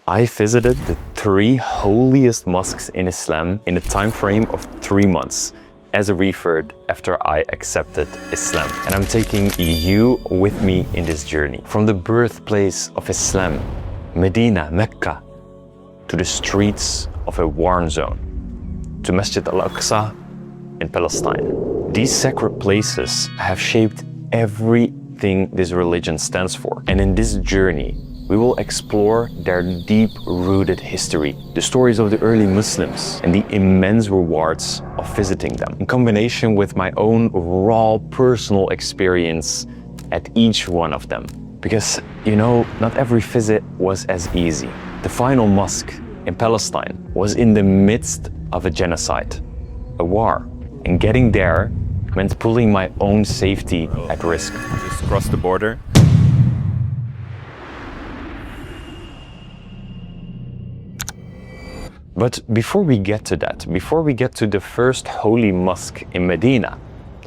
I visited the 3 holiest mosques in Islam in a time frame of 3 months as a revert after I accepted Islam. And I'm taking you with me in this journey. From the birthplace of Islam, Medina, Mecca, to the streets of a war zone, to Masjid al-Aqsa in Palestine. These sacred places have shaped everything this religion stands for. And in this journey, we will explore their deep-rooted history, the stories of the early Muslims, and the immense rewards of visiting them, in combination with my own raw personal experience at each one of them. Because, you know, not every visit was as easy. The final mosque in Palestine was in the midst of a genocide, a war, and getting there meant putting my own safety at risk. Just cross the border. But before we get to that, before we get to the first holy mosque in Medina,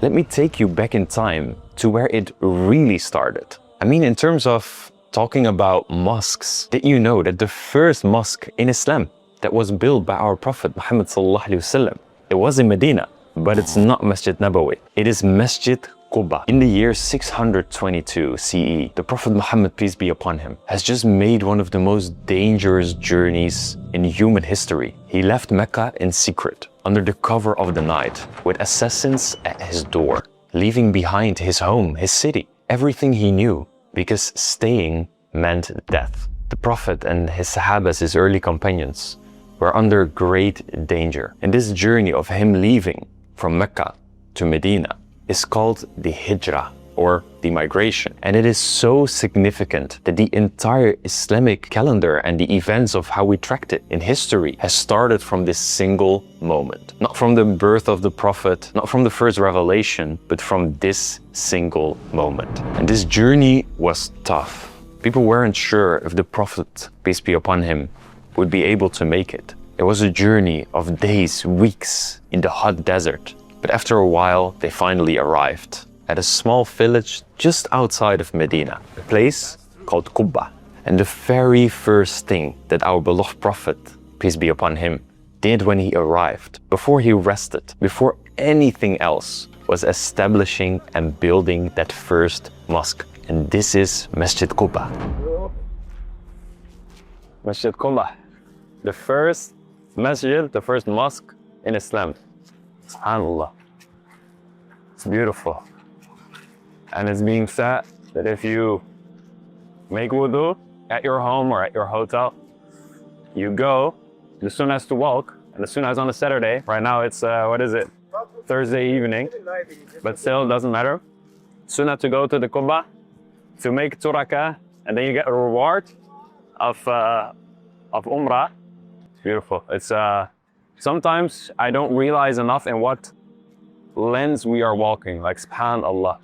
let me take you back in time to where it really started. I mean, in terms of talking about mosques, did you know that the first mosque in Islam that was built by our Prophet Muhammad sallallahu alaihi wasallam, it was in Medina, but it's not Masjid Nabawi. It is Masjid Quba. In the year 622 CE, the Prophet Muhammad, peace be upon him, has just made one of the most dangerous journeys in human history. He left Mecca in secret, under the cover of the night, with assassins at his door, leaving behind his home, his city, everything he knew, because staying meant death. The Prophet and his Sahabas, his early companions, were under great danger. And this journey of him leaving from Mecca to Medina is called the Hijrah, or the migration. And it is so significant that the entire Islamic calendar and the events of how we tracked it in history has started from this single moment. Not from the birth of the Prophet, not from the first revelation, but from this single moment. And this journey was tough. People weren't sure if the Prophet, peace be upon him, would be able to make it. It was a journey of days, weeks in the hot desert. But after a while, they finally arrived at a small village just outside of Medina, a place called Quba. And the very first thing that our beloved Prophet, peace be upon him, did when he arrived, before he rested, before anything else, was establishing and building that first mosque. And this is Masjid Quba. Masjid Quba, the first masjid, the first mosque in Islam. SubhanAllah. It's beautiful. And it's being said that if you make wudu at your home or at your hotel, you go, the sunnah is to walk, and the sunnah is on a Saturday. Right now it's, what is it? Thursday evening, but still doesn't matter. Sunnah to go to the Quba, to make 2 rakah, and then you get a reward of Umrah. It's beautiful. It's, sometimes I don't realize enough in what lens we are walking, like SubhanAllah.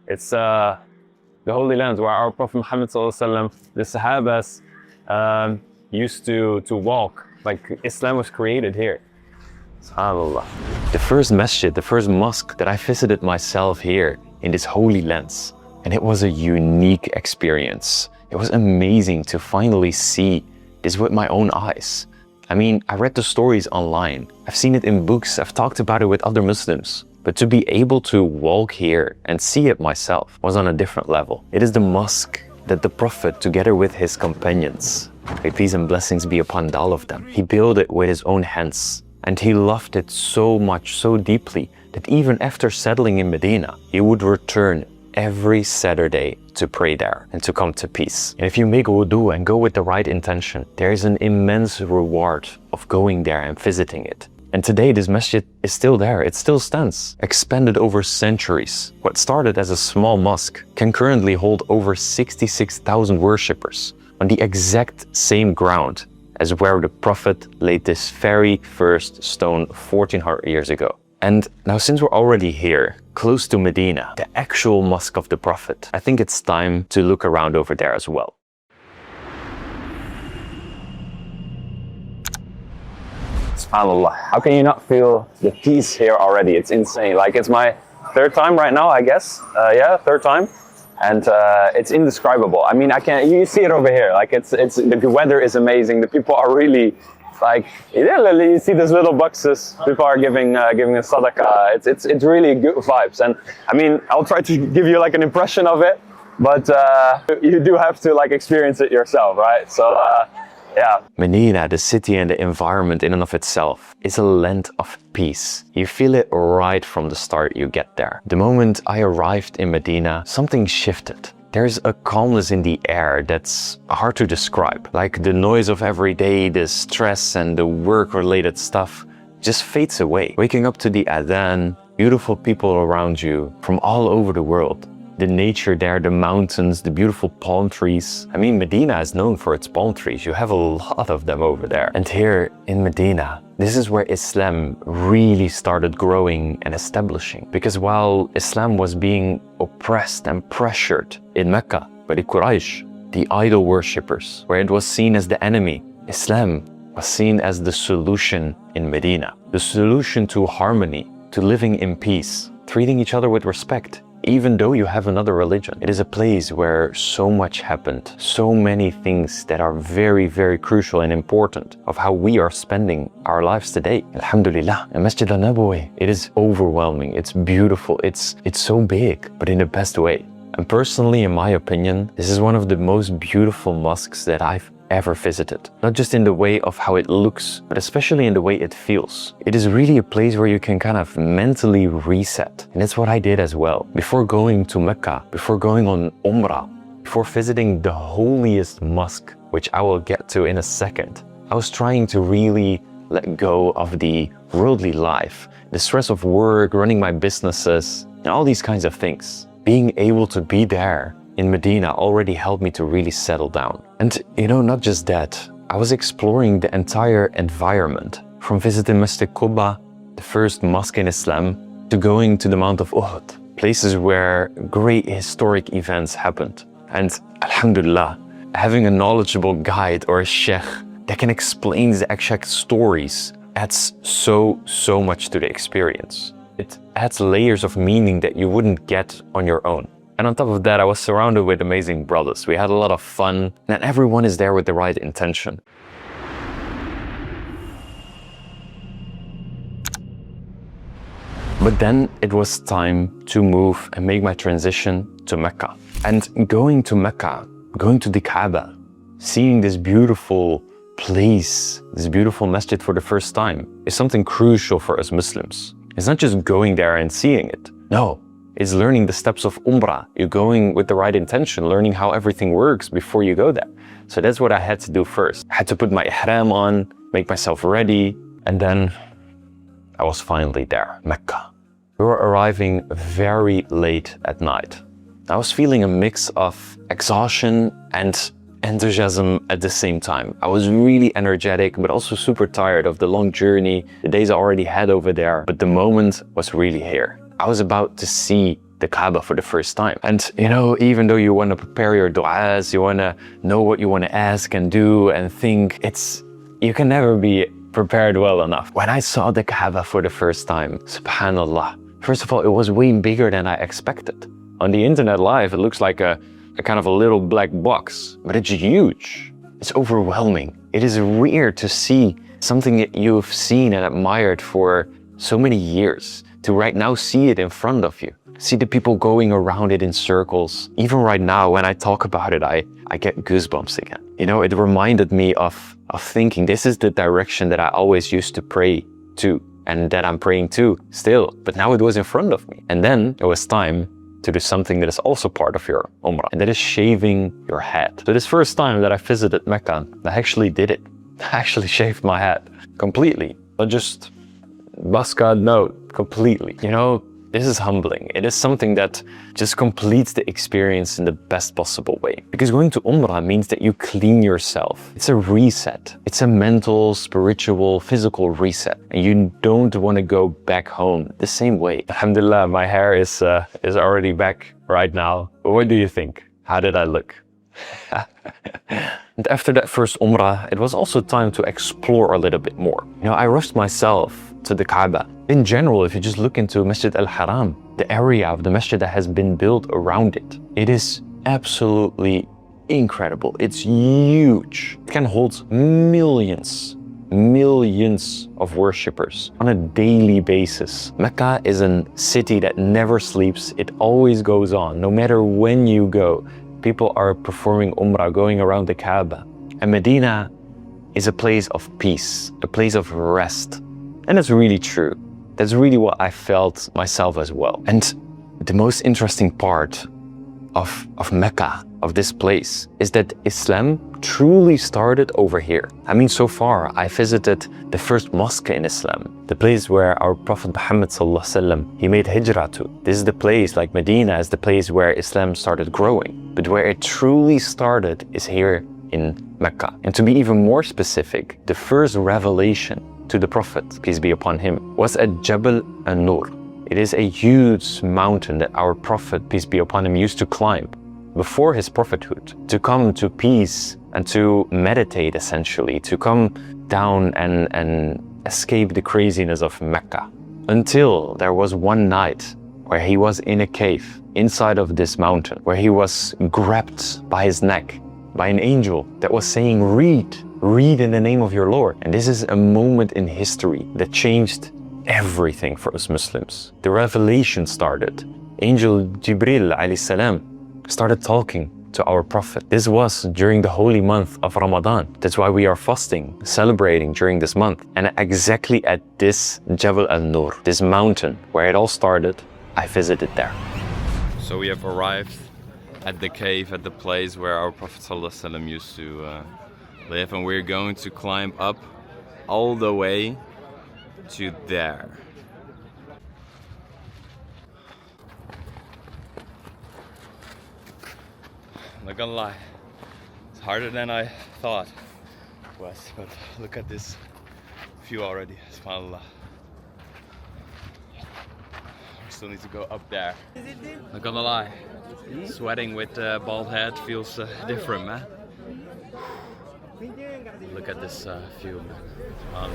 It's the Holy Land where our Prophet Muhammad sallallahu alaihi wasallam, the Sahabas used to walk. Like Islam was created here. SubhanAllah. The first masjid, the first mosque that I visited myself here in this holy lands. And it was a unique experience. It was amazing to finally see this with my own eyes. I mean, I read the stories online. I've seen it in books. I've talked about it with other Muslims. But to be able to walk here and see it myself was on a different level. It is the mosque that the Prophet, together with his companions, may peace and blessings be upon all of them, he built it with his own hands. And he loved it so much, so deeply, that even after settling in Medina, he would return every Saturday to pray there and to come to peace. And if you make wudu and go with the right intention, there is an immense reward of going there and visiting it. And today this masjid is still there, it still stands, expanded over centuries. What started as a small mosque can currently hold over 66,000 worshippers on the exact same ground as where the Prophet laid this very first stone 1400 years ago. And now, since we're already here, close to Medina, the actual mosque of the Prophet, I think it's time to look around over there as well. SubhanAllah, how can you not feel the peace here already? It's insane. Like, it's my 3rd time right now, I guess. Yeah, 3rd time. and it's indescribable. I mean, I can't. You see it over here. Like it's the weather is amazing. The people are really like, yeah, you see these little boxes. People are giving a sadaqah. It's really good vibes. And I mean, I'll try to give you like an impression of it, but you do have to like experience it yourself, right? So. Yeah. Medina, the city and the environment in and of itself, is a land of peace. You feel it right from the start you get there. The moment I arrived in Medina, something shifted. There's a calmness in the air that's hard to describe. Like the noise of every day, the stress and the work-related stuff just fades away. Waking up to the adhan, beautiful people around you from all over the world. The nature there, the mountains, the beautiful palm trees. I mean, Medina is known for its palm trees. You have a lot of them over there. And here in Medina, this is where Islam really started growing and establishing. Because while Islam was being oppressed and pressured in Mecca by the Quraysh, the idol worshippers, where it was seen as the enemy, Islam was seen as the solution in Medina. The solution to harmony, to living in peace, treating each other with respect. Even though you have another religion, it is a place where so much happened, so many things that are very, very crucial and important of how we are spending our lives today. Alhamdulillah, and Masjid al-Nabawi, it is overwhelming, it's beautiful, it's so big, but in the best way. And personally, in my opinion, this is one of the most beautiful mosques that I've ever visited. Not just in the way of how it looks, but especially in the way it feels. It is really a place where you can kind of mentally reset. And that's what I did as well. Before going to Mecca, before going on Umrah, before visiting the holiest mosque, which I will get to in a second, I was trying to really let go of the worldly life, the stress of work, running my businesses, and all these kinds of things. Being able to be there in Medina already helped me to really settle down. And you know, not just that, I was exploring the entire environment, from visiting Masjid Quba, the first mosque in Islam, to going to the Mount of Uhud, places where great historic events happened. And Alhamdulillah, having a knowledgeable guide or a sheikh that can explain the exact stories adds so much to the experience. It adds layers of meaning that you wouldn't get on your own. And on top of that, I was surrounded with amazing brothers. We had a lot of fun, and everyone is there with the right intention. But then it was time to move and make my transition to Mecca. And going to Mecca, going to the Kaaba, seeing this beautiful place, this beautiful masjid for the first time, is something crucial for us Muslims. It's not just going there and seeing it. No. Is learning the steps of Umrah. You're going with the right intention, learning how everything works before you go there. So that's what I had to do first. I had to put my ihram on, make myself ready, and then I was finally there, Mecca. We were arriving very late at night. I was feeling a mix of exhaustion and enthusiasm at the same time. I was really energetic, but also super tired of the long journey, the days I already had over there, but the moment was really here. I was about to see the Kaaba for the first time. And you know, even though you want to prepare your du'as, you want to know what you want to ask and do and think, you can never be prepared well enough. When I saw the Kaaba for the first time, subhanallah, first of all, it was way bigger than I expected. On the internet live, it looks like a kind of a little black box, but it's huge. It's overwhelming. It is rare to see something that you've seen and admired for so many years, to right now see it in front of you. See the people going around it in circles. Even right now, when I talk about it, I get goosebumps again. You know, it reminded me of thinking this is the direction that I always used to pray to, and that I'm praying to still. But now it was in front of me. And then it was time to do something that is also part of your Umrah, and that is shaving your head. So this first time that I visited Mecca, I actually did it. I actually shaved my head completely. Not just Basca, no, completely. You know, this is humbling. It is something that just completes the experience in the best possible way. Because going to Umrah means that you clean yourself. It's a reset. It's a mental, spiritual, physical reset. And you don't want to go back home the same way. Alhamdulillah, my hair is already back right now. But what do you think? How did I look? And after that first Umrah, it was also time to explore a little bit more. You know, I rushed myself to the Kaaba. In general, if you just look into Masjid al-Haram, the area of the masjid that has been built around it, it is absolutely incredible. It's huge. It can hold millions of worshippers on a daily basis. Mecca is a city that never sleeps. It always goes on. No matter when you go, people are performing Umrah, going around the Kaaba. And Medina is a place of peace, a place of rest. And that's really true. That's really what I felt myself as well. And the most interesting part of Mecca, of this place, is that Islam truly started over here. I mean, so far, I visited the first mosque in Islam, the place where our Prophet Muhammad ﷺ, he made hijrah to. This is the place, like Medina, is the place where Islam started growing. But where it truly started is here in Mecca. And to be even more specific, the first revelation to the Prophet, peace be upon him, was at Jabal an-Nur. It is a huge mountain that our Prophet, peace be upon him, used to climb before his prophethood, to come to peace and to meditate, essentially, to come down and escape the craziness of Mecca. Until there was one night where he was in a cave inside of this mountain, where he was grabbed by his neck by an angel that was saying, read in the name of your Lord. And this is a moment in history that changed everything for us Muslims. The revelation started. Angel Jibril alayhi salam started talking to our Prophet. This was during the holy month of Ramadan. That's why we are fasting, celebrating during this month. And exactly at this Jabal al-Nur, this mountain where it all started, I visited there. So we have arrived at the cave, at the place where our Prophet ﷺ used to live, and we're going to climb up all the way to there. Not gonna lie, it's harder than I thought it was, but look at this view already, subhanAllah. We still need to go up there. Not gonna lie, sweating with a bald head feels different, man. Look at this view, man.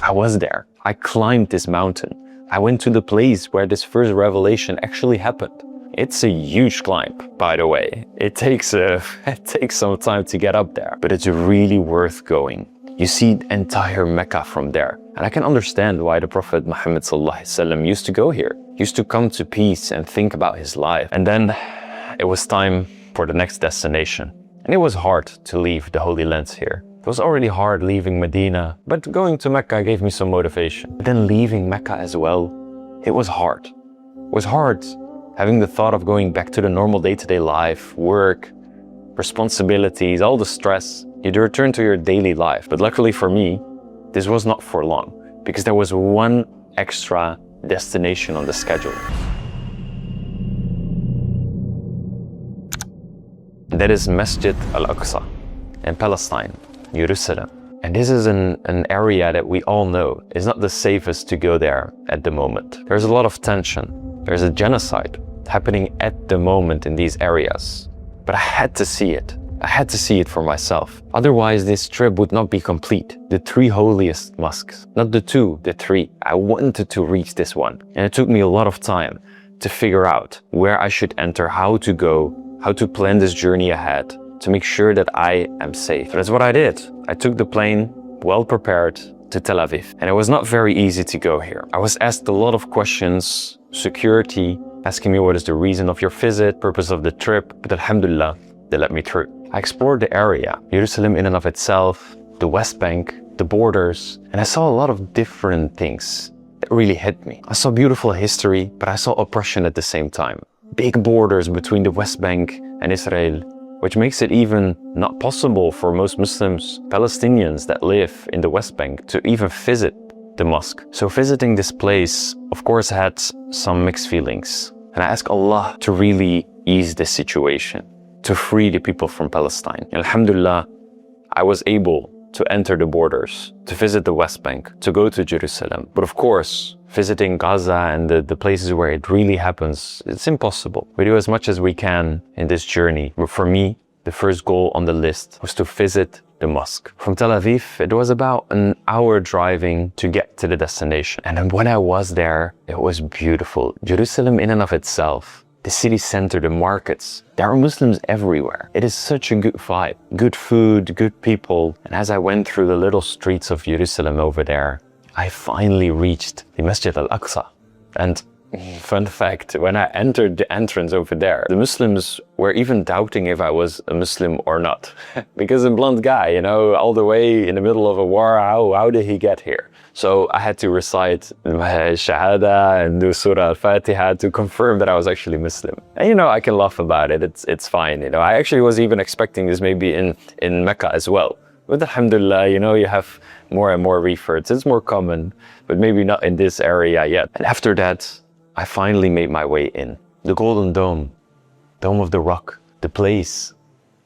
I was there. I climbed this mountain. I went to the place where this first revelation actually happened. It's a huge climb, by the way. It takes some time to get up there, but it's really worth going. You see the entire Mecca from there. And I can understand why the Prophet Muhammad ﷺ used to go here. Used to come to peace and think about his life. And then it was time for the next destination. And it was hard to leave the Holy Lands here. It was already hard leaving Medina, but going to Mecca gave me some motivation. But then leaving Mecca as well, it was hard. It was hard having the thought of going back to the normal day-to-day life, work, responsibilities, all the stress. You'd return to your daily life. But luckily for me, this was not for long, because there was one extra destination on the schedule. That is Masjid al-Aqsa in Palestine, Jerusalem. And this is an area that we all know is not the safest to go there at the moment. There's a lot of tension. There's a genocide happening at the moment in these areas. But I had to see it. I had to see it for myself. Otherwise, this trip would not be complete. The three holiest mosques, not the two, the three. I wanted to reach this one. And it took me a lot of time to figure out where I should enter, how to go, how to plan this journey ahead, to make sure that I am safe. That's what I did. I took the plane, well prepared, to Tel Aviv. And it was not very easy to go here. I was asked a lot of questions, security, asking me what is the reason of your visit, purpose of the trip, but alhamdulillah, they let me through. I explored the area, Jerusalem in and of itself, the West Bank, the borders, and I saw a lot of different things that really hit me. I saw beautiful history, but I saw oppression at the same time. Big borders between the West Bank and Israel, which makes it even not possible for most Muslims, Palestinians that live in the West Bank to even visit the mosque. So visiting this place, of course, had some mixed feelings. And I asked Allah to really ease this situation, to free the people from Palestine. And alhamdulillah, I was able to enter the borders, to visit the West Bank, to go to Jerusalem. But of course, visiting Gaza and the places where it really happens, it's impossible. We do as much as we can in this journey. But for me, the first goal on the list was to visit the mosque. From Tel Aviv, it was about an hour driving to get to the destination. And then when I was there, it was beautiful. Jerusalem in and of itself, the city center, the markets, there are Muslims everywhere. It is such a good vibe, good food, good people. And as I went through the little streets of Jerusalem over there, I finally reached the Masjid al-Aqsa. And fun fact, when I entered the entrance over there, the Muslims were even doubting if I was a Muslim or not. Because a blonde guy, you know, all the way in the middle of a war, how did he get here? So I had to recite Shahada and do Surah Al-Fatiha to confirm that I was actually Muslim. And you know, I can laugh about it, it's fine. You know, I actually was even expecting this maybe in Mecca as well. But alhamdulillah, you know, you have more and more referts. It's more common, but maybe not in this area yet. And after that, I finally made my way in. The Golden Dome, Dome of the Rock, the place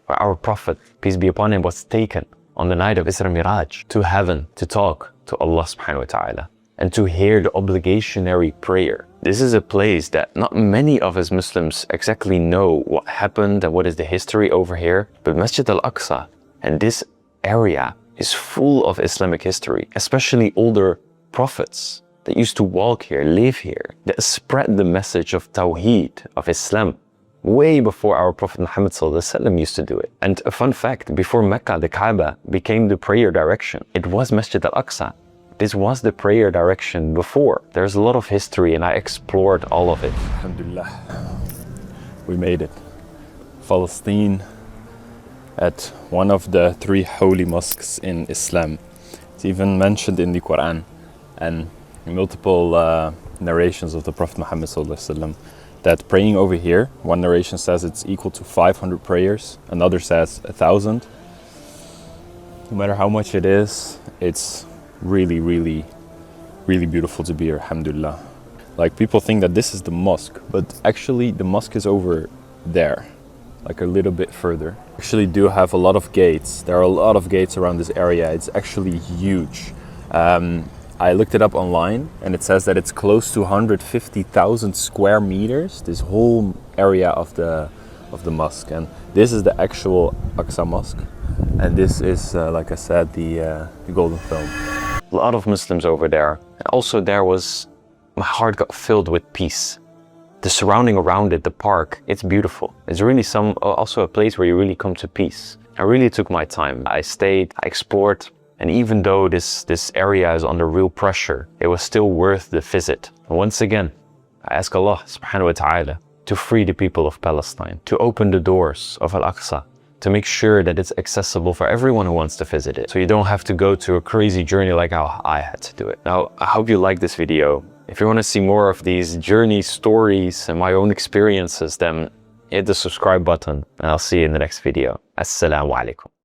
where our Prophet, peace be upon him, was taken on the night of Isra Miraj to heaven to talk to Allah subhanahu wa ta'ala and to hear the obligationary prayer. This is a place that not many of us Muslims exactly know what happened and what is the history over here, but Masjid al-Aqsa and this area is full of Islamic history, especially older prophets that used to walk here, live here, that spread the message of Tawheed, of Islam, way before our Prophet Muhammad ﷺ used to do it. And a fun fact, before Mecca, the Kaaba became the prayer direction. It was Masjid al-Aqsa. This was the prayer direction before. There's a lot of history and I explored all of it. Alhamdulillah, we made it. Palestine, at one of the 3 holy mosques in Islam. It's even mentioned in the Quran and multiple narrations of the Prophet Muhammad ﷺ that praying over here, one narration says it's equal to 500 prayers, another says 1,000. No matter how much it is, it's really, really, really beautiful to be here, alhamdulillah. Like, people think that this is the mosque, but actually the mosque is over there, like a little bit further. Actually do have a lot of gates. There are a lot of gates around this area. It's actually huge. I looked it up online and it says that it's close to 150,000 square meters, this whole area of the mosque. And this is the actual Aqsa Mosque. And this is, like I said, the Golden Dome. A lot of Muslims over there. And also my heart got filled with peace. The surrounding around it, the park, it's beautiful. It's really also a place where you really come to peace. I really took my time. I stayed, I explored. And even though this area is under real pressure, it was still worth the visit. And once again, I ask Allah subhanahu wa ta'ala to free the people of Palestine, to open the doors of Al-Aqsa, to make sure that it's accessible for everyone who wants to visit it. So you don't have to go to a crazy journey like how I had to do it. Now, I hope you like this video. If you want to see more of these journey stories and my own experiences, then hit the subscribe button and I'll see you in the next video. Assalamu alaikum.